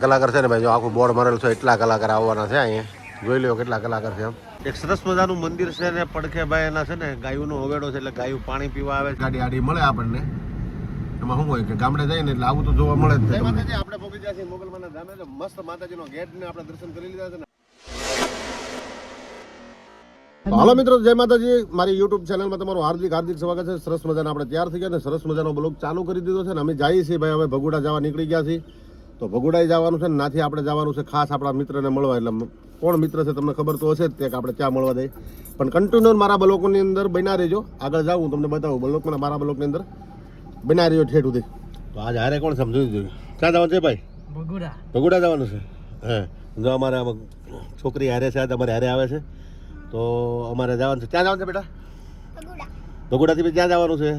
કલાકાર છે ને ભાઈ, જો આખું બોર્ડ મારેલું છે, એટલા કલાકાર આવવાના છે અહીંયા. જોઈ લો કેટલા કલાકાર છે. આમ એક સરસ મજાનું મંદિર છે ને પડખે ભાઈ એના છે ને ગાયુંનો હોવેડો છે, એટલે ગાયું પાણી પીવા આવે છે. ગાડી આડી મળે આપણને. એમાં શું હોય કે ગામડે જાય ને એટલે આવું તો જોવા મળે જ. આપણે પહોંચી ગયા છીએ મોગલમાના ધામે. મસ્ત માતાજીનો ગેટ ને આપણે દર્શન કરી લીધા છે ને. હાલો મિત્રો, જય માતાજી. મારી યુટ્યુબ ચેનલમાં તમારું હાર્દિક સ્વાગત છે. સરસ મજાના આપણે તૈયાર થઈ ગયા ને સરસ મજાનો બ્લોગ ચાલુ કરી દીધો છે ને અમે જઈએ છીએ ભાઈ. હવે ભગુડા જવા નીકળી ગયા છીએ. તો ભગુડાઈ જવાનું છે ને નાથી આપણે જવાનું છે ખાસ આપણા મિત્રને મળવા. એટલે કોણ મિત્ર છે તમને ખબર તો હશે જ તે કે આપણે ક્યાં મળવા દઈએ. પણ કન્ટિન્યુ મારા બ્લોકની અંદર બના રહેજો. આગળ જાઉં હું તમને બતાવું બ્લોકમાં, મારા બ્લોકની અંદર બના રહ્યો ઠેઠ સુધી. તો આજે હારે કોણ સમજાવી જોઈએ ક્યાં જવાનું છે ભાઈ? ભગુડા જવાનું છે. હા, જો અમારે છોકરી હારે છે, અમારે હારે આવે છે. તો અમારે જવાનું છે. ક્યાં જવાનું છે બેટા? ભગુડાથી ક્યાં જવાનું છે?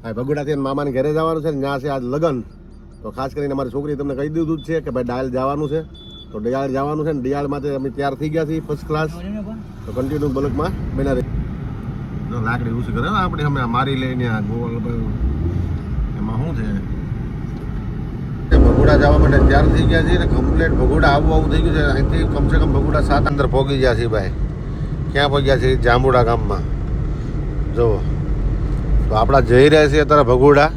હા, ભગુડાથી મામાને ઘરે જવાનું છે ને ત્યાં છે આજ લગ્ન. તો ખાસ કરીને મારી છોકરી તમને કહી દીધું જ છે કે ભાઈ ડાયલ જવાનું છે. તો ડિયાળ જવાનું છે ને ડિયાળમાંથી અમે તૈયાર થઈ ગયા છીએ ફર્સ્ટ ક્લાસ. તો કન્ટિન્યુ બ્લોકમાં બના રહી. લાકડી ઉછી કરે આપણે અમે મારી લઈને ગોળ એમાં શું છે. ભગુડા જવા માટે તૈયાર થઈ ગયા છીએ ને કમ્પ્લીટ ભગુડા આવું થઈ ગયું છે. અહીંથી કમસે કમ ભગુડા 7 અંદર પહોંચી ગયા છીએ ભાઈ. ક્યાં પહોંચ્યા છીએ? જાંબુડા ગામમાં. જુઓ તો આપણા જઈ રહ્યા છીએ અત્યારે ભગુડા,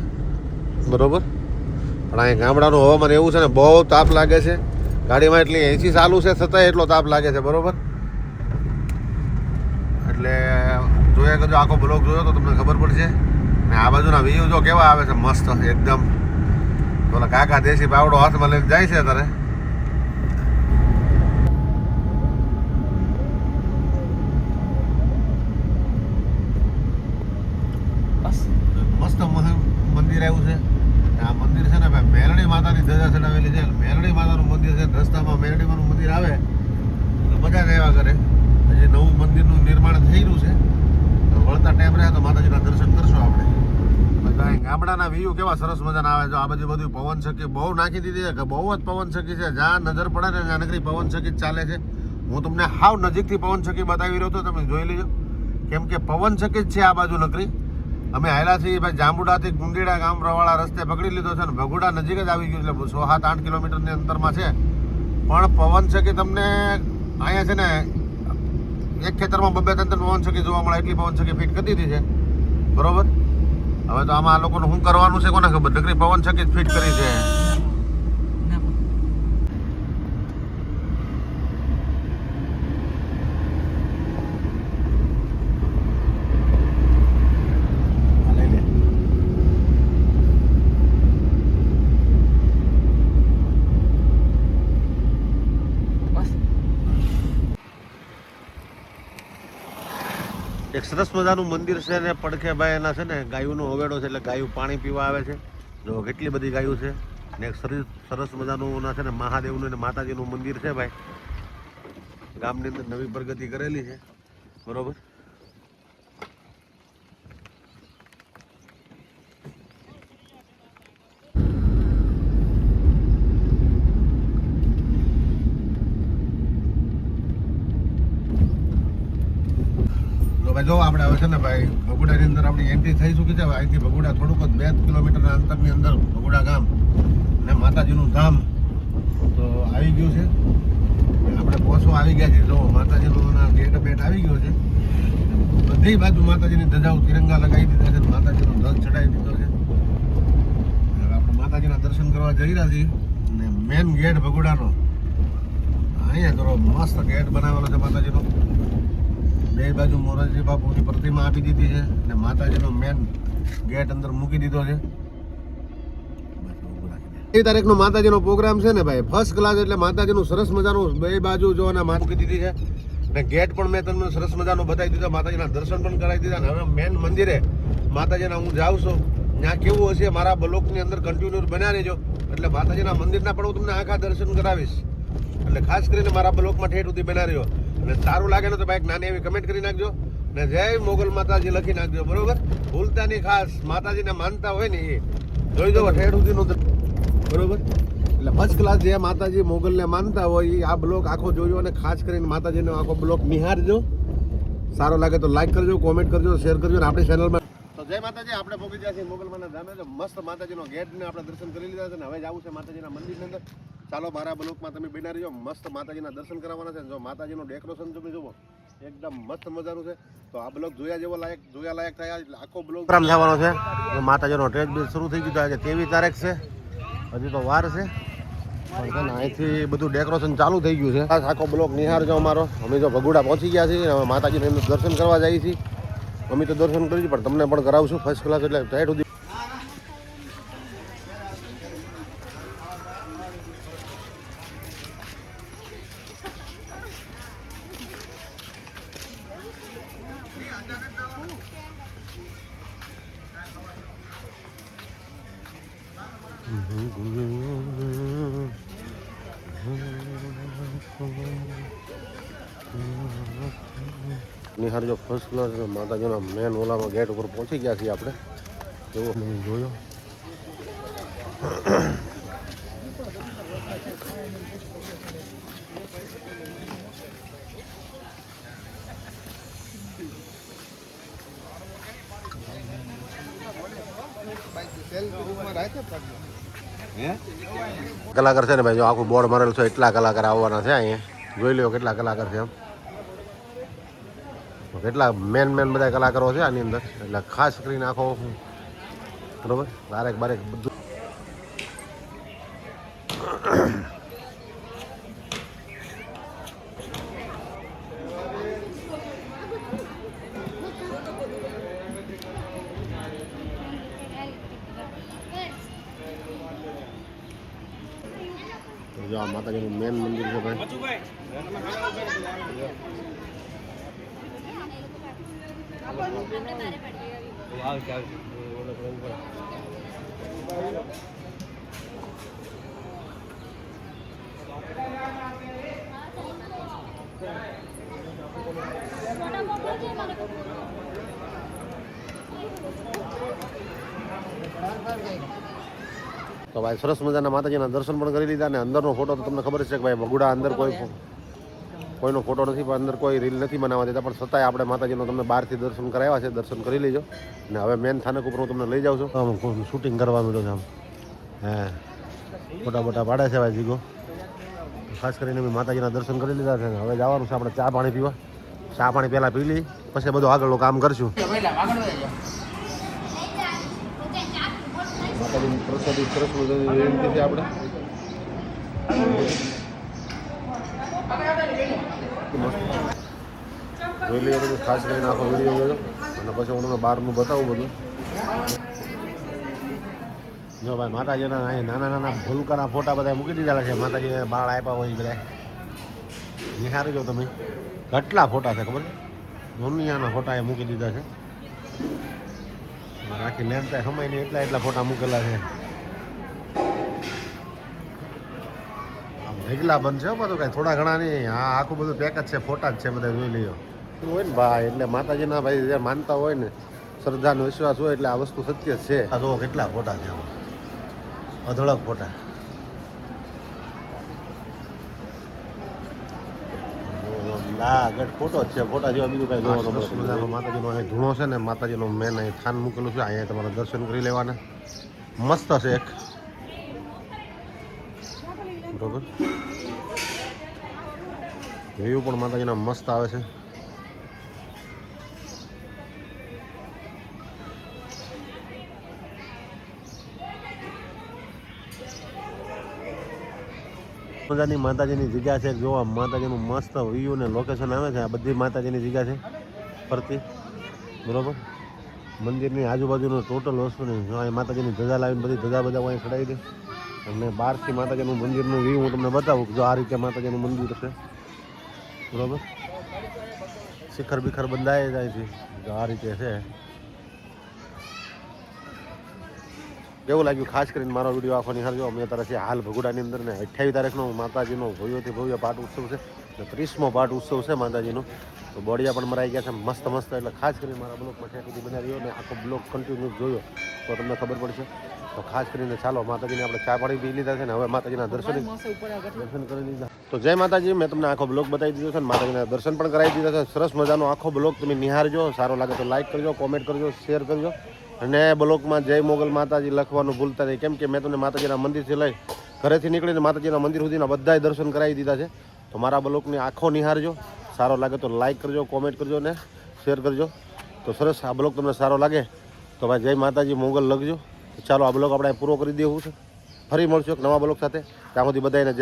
બરોબર. પણ અહીં ગામડાનું હવામાન એવું છે ને બહુ તાપ લાગે છે. ગાડીમાં એટલી એસી ચાલુ છે છતાંય એટલો તાપ લાગે છે, બરોબર. એટલે જોયા કરજો, આખો બ્લોગ જોયો તો તમને ખબર પડશે. ને આ બાજુના વ્યૂ જો કેવા આવે છે, મસ્ત એકદમ. પેલા કાકા દેશી પાવડો હાથમાં લઈને જાય છે અત્યારે. મસ્ત મંદિર આવ્યું છે. આ મંદિર છે ને ભાઈ મેરડી માતાની ધજા ચડાવેલી છે. મેરડી માતાનું મંદિર છે. રસ્તામાં મેરડી માનું મંદિર આવે એટલે મજા જ આવ્યા કરે. હજી નવું મંદિરનું નિર્માણ થઈ રહ્યું છે. વળતા ટાઈમ રહે તો માતાજીના દર્શન કરશું આપણે. ગામડાના વ્યૂ કેવા સરસ મજાના આવે. જો આ બાજુ બધું પવન ચક્કી બહુ નાખી દીધી છે કે બહુ જ પવન ચક્કી છે. જ્યાં નજર પડે ને ત્યાં નગરી પવન ચક્કી જ ચાલે છે. હું તમને હાવ નજીકથી પવન ચક્કી બતાવી રહ્યો હતો, તમે જોઈ લેજો. કેમ કે પવન ચક્કી જ છે આ બાજુ નગરી. અમે હાયલા છીએ ભાઈ જાંબુડાથી ગુંડીડા ગામ વાળા રસ્તે પકડી લીધો છે ને ભગુડા નજીક જ આવી ગયું. એટલે 6-7-8 કિલોમીટરની અંતરમાં છે. પણ પવન ચક્કી તમને અહીંયા છે ને એક ખેતરમાં 2-3 પવન ચક્કી જોવા મળે એટલી પવન ચક્કી ફિટ કરી દીધી છે, બરોબર. હવે તો આમાં આ લોકોનું શું કરવાનું છે કોને ખબર. નકરી પવન ચક્કી જ ફિટ કરી છે. એક સરસ મજાનું મંદિર છે ને પડખે ભાઈ એના છે ને ગાયુંનો હોવેડો છે, એટલે ગાયું પાણી પીવા આવે છે. જો કેટલી બધી ગાયું છે. ને એક સરસ મજાનું છે ને મહાદેવનું ને માતાજીનું મંદિર છે ભાઈ. ગામની અંદર નવી પ્રગતિ કરેલી છે, બરોબર. જો આપણે હવે છે ને ભાઈ ભગુડાની અંદર આપણી એન્ટ્રી થઈ ચૂકી છે. અહીંથી ભગુડા થોડુંક જ 2 કિલોમીટરના અંતરની અંદર ભગુડા ગામ અને માતાજીનું ધામ તો આવી ગયું છે. આપણે પહોંચવા આવી ગયા છીએ. જો માતાજીનું ગેટ બેટ આવી ગયો છે. બધી બાજુ માતાજીની ધજાઓ તિરંગા લગાવી દીધા છે. માતાજીનો ધ્વજ ચડાવી દીધો છે. હવે આપણે માતાજીના દર્શન કરવા જઈ રહ્યા છીએ. અને મેન ગેટ ભગુડાનો અહીંયા કરો મસ્ત ગેટ બનાવેલો છે માતાજીનો. બે બાજુ મોરારજી બાપુની પ્રતિમા આપી દીધી છે અને માતાજીનો મેન ગેટ અંદર મૂકી દીધો છે. 2 તારીખનો માતાજીનો પ્રોગ્રામ છે ને ભાઈ ફર્સ્ટ ક્લાસ. એટલે માતાજીનું સરસ મજાનું બે બાજુ જો મૂકી દીધી છે. અને ગેટ પણ મેં તમને સરસ મજાનો બતાવી દીધો. માતાજીના દર્શન પણ કરાવી દીધા. અને હવે મેન મંદિરે માતાજીના હું જાઉં છું ત્યાં કેવું હશે મારા બ્લોકની અંદર કન્ટિન્યુ બન્યા રહેજો. એટલે માતાજીના મંદિરના પણ હું તમને આખા દર્શન કરાવીશ. એટલે ખાસ કરીને મારા બ્લોકમાં ઠેઠ સુધી બના રહ્યો. અને સારું લાગે ને તો ભાઈ નાની એવી કમેન્ટ કરી નાખજો. ને જય મોગલ માતાજી લખી નાખજો, બરોબર. ભૂલતા નહીં. ખાસ માતાજીને માનતા હોય ને એ જોઈ દો ઠેઠ સુધીનું, બરોબર. એટલે ફર્સ્ટ ક્લાસ જે માતાજી મોગલને માનતા હોય એ આ બ્લોક આખો જોજો. અને ખાસ કરીને માતાજીનો આખો બ્લોક નિહાળજો. સારો લાગે તો લાઈક કરજો, કોમેન્ટ કરજો, શેર કરજો. અને આપણી ચેનલમાં તો જય માતાજી, આપણે પહોંચી ગયા છીએ મોગલમાના ધામે. તો મસ્ત માતાજીનો ગેટ ને આપણે દર્શન કરી લીધા છે ને હવે જવું છે માતાજીના મંદિરની અંદર. ચાલો મારા બ્લોકમાં તમે બિના રહીજો. મસ્ત માતાજીના દર્શન કરાવવાના છે. જો માતાજીનું ડેકોરેશન તમે જુઓ એકદમ મસ્ત મજાનું છે. તો આ બ્લોક જોયા લાયક થયા એટલે આખો બ્લોક જવાનો છે. માતાજીનો ટ્રેક બી શરૂ થઈ ગયું છે. 23 તારીખ છે, હજી તો વાર છે. અહીંથી બધું ડેકોરેશન ચાલુ થઈ ગયું છે. આખો બ્લોક નિહાળજો અમારો. અમે જો ભગુડા પહોંચી ગયા છીએ. હવે માતાજીને દર્શન કરવા જઈએ છીએ. અમે તો દર્શન કરીશું પણ તમને પણ કરાવશું ફર્સ્ટ ક્લાસ. એટલે ટાઈટ સુધી નિહાળજો ફર્સ્ટ ક્લાસ. માતાજીના મેન ઓલામાં ગેટ ઉપર પહોંચી ગયા છીએ આપણે. એવો મેં જોયો. કલાકાર છે ને ભાઈ, જો આખું બોર્ડ મારેલું છે. એટલા કલાકાર આવવાના છે અહીંયા. જોઈ લો કેટલા કલાકાર છે. એમ કેટલા મેન બધા કલાકારો છે આની અંદર. એટલે ખાસ કરીને આખો બરોબર બારેક બધું. જો આ માતાજીનું મેન મંદિર છે ભાઈ. તો ભાઈ સરસ મજાના માતાજીના દર્શન પણ કરી લીધા. અને અંદરનો ફોટો તો તમને ખબર છે કે ભાઈ ભગુડા અંદર કોઈનો ફોટો નથી, પણ અંદર કોઈ રીલ નથી બનાવવા દેતા. પણ છતાંય આપણે માતાજીનો તમને બહારથી દર્શન કરાવ્યા છે. દર્શન કરી લેજો. અને હવે મેન સ્થાનક ઉપર હું તમને લઈ જાઉં છું. શૂટિંગ કરવાનું છે આમ. ફોટા પાડે છે ભાઈ જીગો. ખાસ કરીને મેં માતાજીના દર્શન કરી લીધા છે. હવે જવાનું છે આપણે ચા પાણી પીવા. ચા પાણી પહેલાં પી લઈ, પછી બધું આગળનું કામ કરશું. માતાજીની પ્રસાદી સરસ મજાની છે આપણે. જોઈ લઈએ બધું. ખાસ કરીને આખો વિડીયો જોયો અને પછી હું તમને બહારનું બતાવું બધું. જો ભાઈ માતાજીના અહીં નાના ભૂલકાના ફોટા બધા મૂકી દીધા છે. માતાજીને બાળ આપ્યા હોય બધા નિહાળજો તમે. કેટલા ફોટા છે ખબર? દુનિયાના ફોટા એ મૂકી દીધા છે. આખી લેન્થ સમય નહીં એટલા ફોટા મૂકેલા છે. રેગલા બનશે બધું, કાંઈ થોડા ઘણા નહીં. હા, આખું બધું પેક જ છે. ફોટા જ છે બધા. જોઈ લઈએ હોય ને ભાઈ. એટલે માતાજીના ભાઈ જે માનતા હોય ને, શ્રદ્ધાનો વિશ્વાસ હોય એટલે આ વસ્તુ સત્ય છે. આ જો કેટલા ફોટા છે, અધળક ફોટા. ફોટો જ છે. ફોટા જેવા બીજું કાંઈ જોવાનું. માતાજીનો અહીં ધૂણો છે ને, માતાજીનો મેન અહીં થાન મૂકેલું છે. અહીંયા તમારે દર્શન કરી લેવાના. મસ્ત છે એક. બરોબર. વ્યૂ પણ માતાજીના મસ્ત આવે છે. મજાની માતાજીની જગ્યા છે. જોવા માતાજીનું મસ્ત વ્યૂ ને લોકેશન આવે છે. આ બધી માતાજીની જગ્યા છે ફરતી. બરોબર. મંદિરની આજુબાજુનું ટોટલ વસ્તુ નહીં. જો અહીં માતાજીની ધજા લાવીને બધી ધજા અહીં ચડાવી દે. અને બહારથી માતાજીનું મંદિરનું વ્યૂ હું તમને બતાવું. જો આ રીતે માતાજીનું મંદિર છે. બરોબર. શિખર બિખર બંધાય જાય છે. જો આ રીતે છે. કેવું લાગ્યું ખાસ કરીને મારો વિડીયો આખો નિહાળજો. અમે અત્યારે છે હાલ ભગુડાની અંદર ને 28 તારીખનો માતાજીનો ભવ્યથી ભવ્ય પાઠ ઉત્સવ છે. ને 30મો પાઠ ઉત્સવ છે માતાજીનો. તો બોડિયા પણ મરાઈ ગયા છે મસ્ત. એટલે ખાસ કરીને મારા બ્લોગમાં ત્યાં સુધી બનાવ્યો ને આખો બ્લોગ કન્ટિન્યુ જોયો તો તમને ખબર પડશે. તો ખાસ કરીને ચાલો માતાજીને આપણે ચા પાણી પી લીધા છે ને હવે માતાજીના દર્શન કરી લીધા. તો જય માતાજી. મેં તમને આખો બ્લોગ બતાવી દીધો છે ને માતાજીના દર્શન પણ કરાવી દીધા છે. સરસ મજાનો આખો બ્લોગ તમે નિહાળજો. સારો લાગે તો લાઈક કરજો, કોમેન્ટ કરજો, શેર કરજો. અને બ્લોકમાં જય મોગલ માતાજી લખવાનું ભૂલતા નહીં, કેમ કે મેં તમને માતાજીના મંદિરથી લઈ ઘરેથી નીકળીને માતાજીના મંદિર સુધીના બધાય દર્શન કરાવી દીધા છે. તો મારા બ્લોગની આંખો નિહાળજો. સારો લાગે તો લાઈક કરજો, કોમેન્ટ કરજો ને શેર કરજો. તો સરસ, આ બ્લોગ તમને સારો લાગે તો ભાઈ જય માતાજી મોગલ લખજો. ચાલો આ બ્લોગ આપણે પૂરો કરી દેવું છે. ફરી મળશું એક નવા બ્લોગ સાથે. ત્યાં સુધી બધાને જય